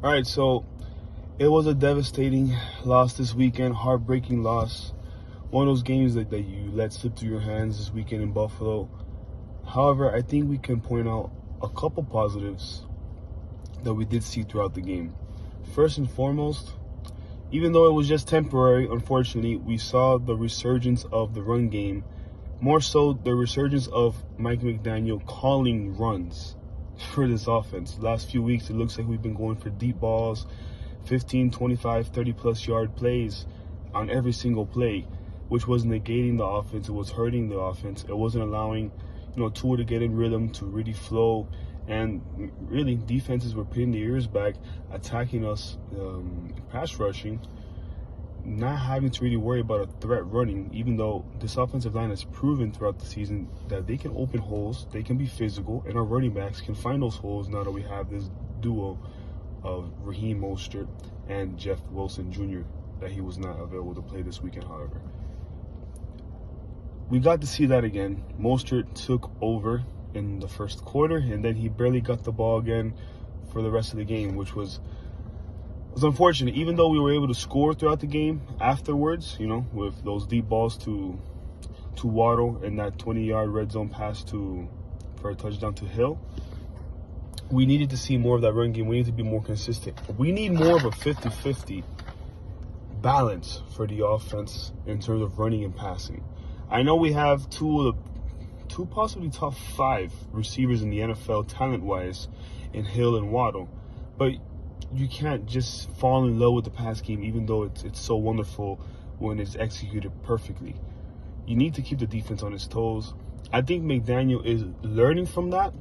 All right, so it was a devastating loss this weekend, heartbreaking loss. One of those games that you let slip through your hands this weekend in Buffalo. However, I think we can point out a couple positives that we did see throughout the game. First and foremost, even though it was just temporary, unfortunately, we saw the resurgence of the run game, more so the resurgence of Mike McDaniel calling runs for this offense. The last few weeks, it looks like we've been going for deep balls, 15, 25, 30 plus yard plays on every single play, which was negating the offense. It was hurting the offense. It wasn't allowing, Tua to get in rhythm, to really flow. And really, defenses were pinning their ears back, attacking us, pass rushing, not having to really worry about a threat running, even though this offensive line has proven throughout the season that they can open holes, they can be physical, and our running backs can find those holes now that we have this duo of Raheem Mostert and Jeff Wilson Jr., that he was not available to play this weekend, however. We got to see that again. Mostert took over in the first quarter, and then he barely got the ball again for the rest of the game, which was unfortunate. Even though we were able to score throughout the game afterwards, with those deep balls to Waddle and that 20-yard red zone pass for a touchdown to Hill, we needed to see more of that run game. We need to be more consistent. We need more of a 50-50 balance for the offense in terms of running and passing. I know we have two possibly top 5 receivers in the NFL talent-wise in Hill and Waddle, but you can't just fall in love with the pass game, even though it's so wonderful when it's executed perfectly. You need to keep the defense on its toes. I think McDaniel is learning from that,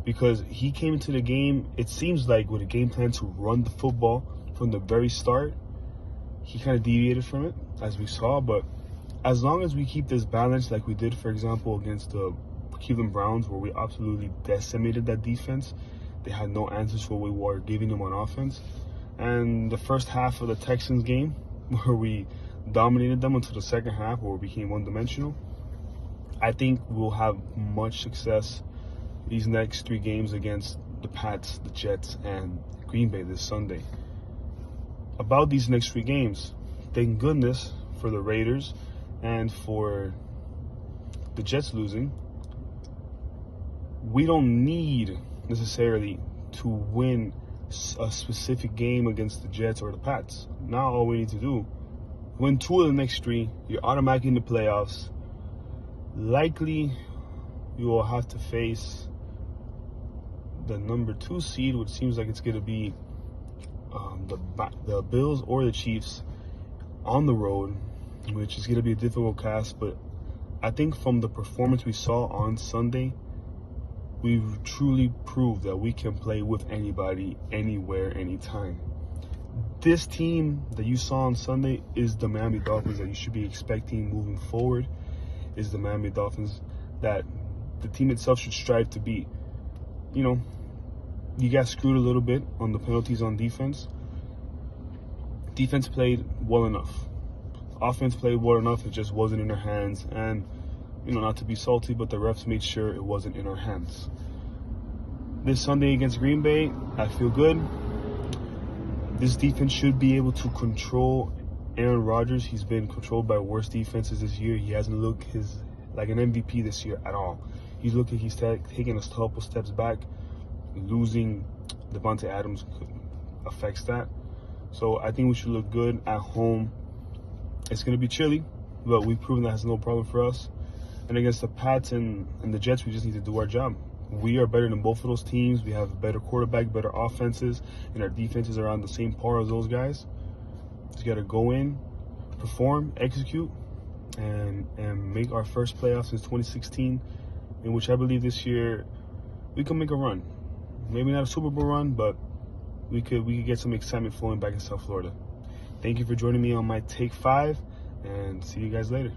because he came into the game, it seems like, with a game plan to run the football from the very start. He kind of deviated from it, as we saw, but as long as we keep this balance like we did, for example, against the Cleveland Browns, where we absolutely decimated that defense. They had no answers for what we were giving them on offense. And the first half of the Texans game, where we dominated them until the second half, where we became one-dimensional, I think we'll have much success these next 3 games against the Pats, the Jets, and Green Bay this Sunday. About these next 3 games, thank goodness for the Raiders and for the Jets losing, we don't need necessarily to win a specific game against the Jets or the Pats. Now all we need to do, win 2 of the next 3, you're automatically in the playoffs. Likely you will have to face the number 2 seed, which seems like it's going to be the Bills or the Chiefs on the road, which is going to be a difficult task. But I think from the performance we saw on Sunday, we've truly proved that we can play with anybody, anywhere, anytime. This team that you saw on Sunday is the Miami Dolphins that you should be expecting moving forward, is the Miami Dolphins that the team itself should strive to beat. You got screwed a little bit on the penalties on defense. Defense played well enough. Offense played well enough. It just wasn't in our hands. And, not to be salty, but the refs made sure it wasn't in our hands. This Sunday against Green Bay, I feel good. This defense should be able to control Aaron Rodgers. He's been controlled by worse defenses this year. He hasn't looked like an MVP this year at all. He's looking, he's taking a couple steps back. Losing Devontae Adams affects that. So I think we should look good at home. It's going to be chilly, but we've proven that has no problem for us. And against the Pats and the Jets, we just need to do our job. We are better than both of those teams. We have a better quarterback, better offenses, and our defenses are on the same par as those guys. Just got to go in, perform, execute, and make our first playoffs since 2016, in which I believe this year we can make a run. Maybe not a Super Bowl run, but we could get some excitement flowing back in South Florida. Thank you for joining me on my Take 5, and see you guys later.